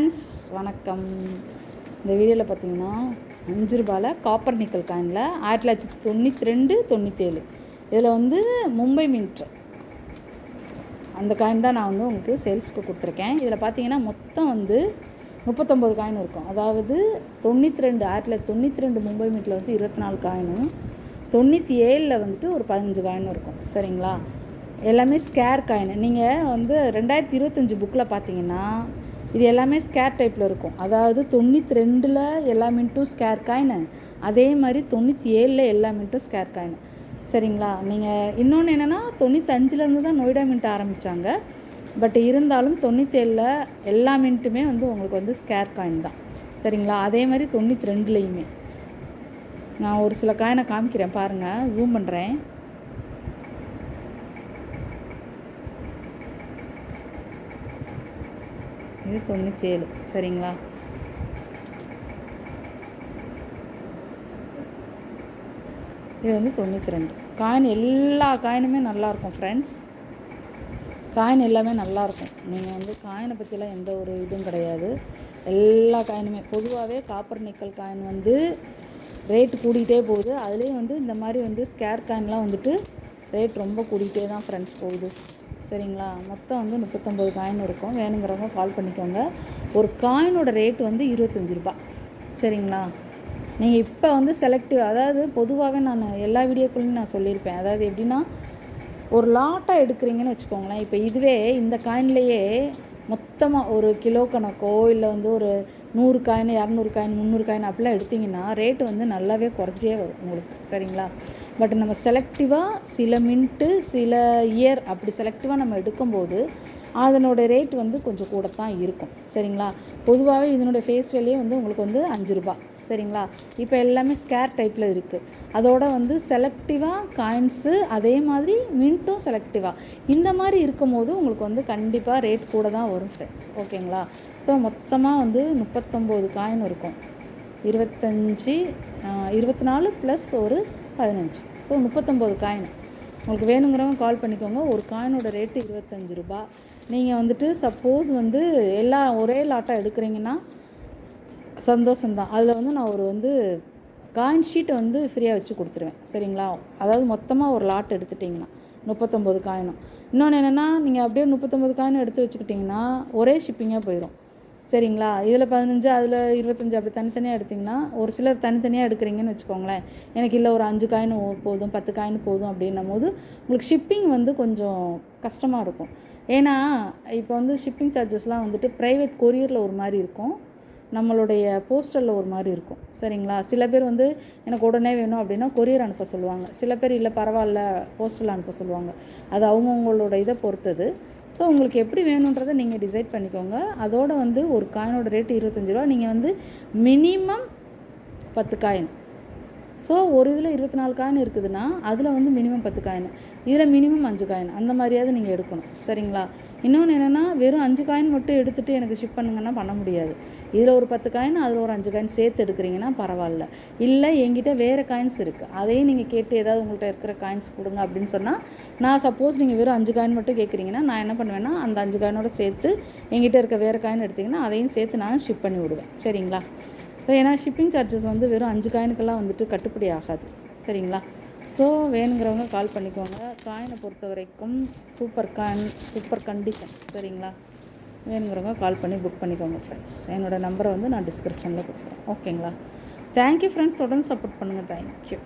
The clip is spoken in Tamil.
ஃப்ரெண்ட்ஸ் வணக்கம். இந்த வீடியோவில் பார்த்தீங்கன்னா ரூ. 5 காப்பர் நிக்கல் காயினில் 1992 97 இதில் வந்து மும்பை மின்ட் அந்த காயின் தான் நான் வந்து உங்களுக்கு சேல்ஸ்க்கு கொடுத்துருக்கேன். இதில் பார்த்தீங்கன்னா மொத்தம் வந்து 39 காயின் இருக்கும். அதாவது 1992 மும்பை மின்ட்டில் வந்து 24 காயினும் 97 வந்துட்டு ஒரு 15 காயினும் இருக்கும். சரிங்களா? எல்லாமே ஸ்கேர் காயின். நீங்கள் வந்து 2025 புக்கில் பார்த்தீங்கன்னா இது எல்லாமே ஸ்கேர் டைப்பில் இருக்கும். அதாவது 92 எல்லா மின்ட்டும் ஸ்கேர் காயின், அதே மாதிரி 97 எல்லா மின்ட்டும் ஸ்கேர் காயின். சரிங்களா? நீங்கள் இன்னொன்று என்னென்னா 95 தான் நொய்டா மின்ட் ஆரம்பித்தாங்க. பட் இருந்தாலும் 97 எல்லா மின்ட்டுமே வந்து உங்களுக்கு வந்து ஸ்கேர் காயின் தான். சரிங்களா? அதே மாதிரி 92லேயுமே நான் ஒரு சில காயினை காமிக்கிறேன் பாருங்கள், ஜூம் பண்ணுறேன். இது 97. சரிங்களா? இது வந்து 92 காயின். எல்லா காயினுமே நல்லாயிருக்கும் ஃப்ரெண்ட்ஸ். காயின் எல்லாமே நல்லாயிருக்கும். நீங்கள் வந்து காயினை பற்றிலாம் எந்த ஒரு இதுவும் கிடையாது. எல்லா காயினுமே பொதுவாகவே காப்பர் நிக்கல் காயின் வந்து ரேட்டு கூடிகிட்டே போகுது. அதுலேயும் வந்து இந்த மாதிரி வந்து ஸ்கேர் காயின்லாம் வந்துட்டு ரேட் ரொம்ப கூடிகிட்டே தான் ஃப்ரெண்ட்ஸ் போகுது. சரிங்களா? மொத்தம் வந்து 39 காயின் இருக்கும். வேணுங்கிறவங்க கால் பண்ணிக்கோங்க. ஒரு காயினோட ரேட் வந்து 25 ரூபா. சரிங்களா? நீங்கள் இப்போ வந்து செலக்டிவ், அதாவது பொதுவாகவே நான் எல்லா வீடியோக்குள்ளேயும் நான் சொல்லியிருப்பேன். அதாவது எப்படின்னா, ஒரு லாட்டாக எடுக்கிறீங்கன்னு வச்சுக்கோங்களேன். இப்போ இதுவே இந்த காயின்லேயே மொத்தமாக ஒரு கிலோ கணக்கோ இல்லை வந்து ஒரு 100 காயின் 200 காயின் 300 காயின் அப்படிலாம் எடுத்திங்கன்னா ரேட்டு வந்து நல்லாவே குறைஞ்சே வரும் உங்களுக்கு. சரிங்களா? பட் நம்ம செலக்டிவாக சில மின்ட்டு சில இயர் அப்படி செலக்டிவாக நம்ம எடுக்கும்போது அதனோடய ரேட் வந்து கொஞ்சம் கூட தான் இருக்கும். சரிங்களா? பொதுவாகவே இதனுடைய ஃபேஸ் வேல்யூ வந்து உங்களுக்கு வந்து 5 ரூபா. சரிங்களா? இப்போ எல்லாமே ஸ்கேர் டைப்பில் இருக்குது. அதோட வந்து செலக்டிவாக காயின்ஸு, அதே மாதிரி மின்ட்டும் செலக்டிவாக இந்த மாதிரி இருக்கும்போது உங்களுக்கு வந்து கண்டிப்பாக ரேட் கூட தான் வரும் ஃப்ரெண்ட்ஸ். ஓகேங்களா? ஸோ மொத்தமாக வந்து 39 காயின் இருக்கும். 25 24 ப்ளஸ் ஒரு 15. So 39 coin. உங்களுக்கு வேணுங்கிறவங்க கால் பண்ணிக்கோங்க. ஒரு காயினோட ரேட்டு 25 ரூபா. நீங்கள் வந்துட்டு சப்போஸ் வந்து எல்லாம் ஒரே லாட்டாக எடுக்கிறீங்கன்னா சந்தோஷம்தான். அதில் வந்து நான் ஒரு வந்து காயின் ஷீட்டை வந்து ஃப்ரீயாக வச்சு கொடுத்துருவேன். சரிங்களா? அதாவது மொத்தமாக ஒரு லாட் எடுத்துட்டிங்கன்னா 39 காயினும். இன்னொன்று என்னென்னா, நீங்கள் அப்படியே 39 காயினும் எடுத்து வச்சுக்கிட்டிங்கன்னா ஒரே ஷிப்பிங்காக போயிடும். சரிங்களா? இதில் 15 அதில் 25 அப்படி தனித்தனியாக எடுத்திங்கன்னா, ஒரு சிலர் தனித்தனியாக எடுக்கிறீங்கன்னு வச்சுக்கோங்களேன். எனக்கு இல்லை ஒரு 5 காயின் போதும் 10 காயின் போதும் அப்படின்னும் போது உங்களுக்கு ஷிப்பிங் வந்து கொஞ்சம் கஷ்டமாக இருக்கும். ஏன்னா இப்போ வந்து ஷிப்பிங் சார்ஜஸ்லாம் வந்துட்டு ப்ரைவேட் கொரியரில் ஒரு மாதிரி இருக்கும், நம்மளுடைய போஸ்டரில் ஒரு மாதிரி இருக்கும். சரிங்களா? சில பேர் வந்து எனக்கு உடனே வேணும் அப்படின்னா கொரியர் அனுப்ப சொல்லுவாங்க. சில பேர் இல்லை பரவாயில்ல போஸ்டரில் அனுப்ப சொல்லுவாங்க. அது அவங்கவுங்களோட இதை பொறுத்தது. ஸோ உங்களுக்கு எப்படி வேணுன்றதை நீங்கள் டிசைட் பண்ணிக்கோங்க. அதோடு வந்து ஒரு காயினோட ரேட்டு 25 ரூபா. நீங்கள் வந்து மினிமம் 10 காயின். ஸோ ஒரு இதில் 24 காயின் இருக்குதுன்னா அதில் வந்து மினிமம் 10 காயின், இதில் மினிமம் 5 காயின், அந்த மாதிரியாவது நீங்கள் எடுக்கணும். சரிங்களா? இன்னொன்று என்னென்னா, வெறும் 5 காயின் மட்டும் எடுத்துகிட்டு எனக்கு ஷிப் பண்ணுங்கன்னா பண்ண முடியாது. இதில் ஒரு 10 காயின் அதில் ஒரு 5 காயின் சேர்த்து எடுக்கிறீங்கன்னா பரவாயில்ல. இல்லை என்கிட்ட வேறு காயின்ஸ் இருக்குது, அதையும் நீங்கள் கேட்டு ஏதாவது உங்கள்கிட்ட இருக்கிற காயின்ஸ் கொடுங்க அப்படின்னு சொன்னால், நான் சப்போஸ் நீங்கள் வெறும் 5 காயின் மட்டும் கேட்குறீங்கன்னா நான் என்ன பண்ணுவேன்னா, அந்த 5 காயினோட சேர்த்து என்கிட்ட இருக்க வேறு காயின் எடுத்திங்கன்னா அதையும் சேர்த்து நான் ஷிப் பண்ணி விடுவேன். சரிங்களா? ஸோ ஏன்னா ஷிப்பிங் சார்ஜஸ் வந்து வெறும் 5 காயினுக்கெல்லாம் வந்துட்டு கட்டுப்படி ஆகாது. சரிங்களா? ஸோ வேணுங்கிறவங்க கால் பண்ணிக்கோங்க. காயினை பொறுத்த வரைக்கும் சூப்பர் காயின், சூப்பர் கண்டிஷன். சரிங்களா? வேணுங்கிறவங்க கால் பண்ணி புக் பண்ணிக்கோங்க ஃப்ரெண்ட்ஸ். என்னோடய நம்பரை வந்து நான் டிஸ்கிரிப்ஷனில் கொடுக்குறேன். ஓகேங்களா? Thank you friends. தொடர்ந்து சப்போர்ட் பண்ணுங்கள். தேங்க்யூ.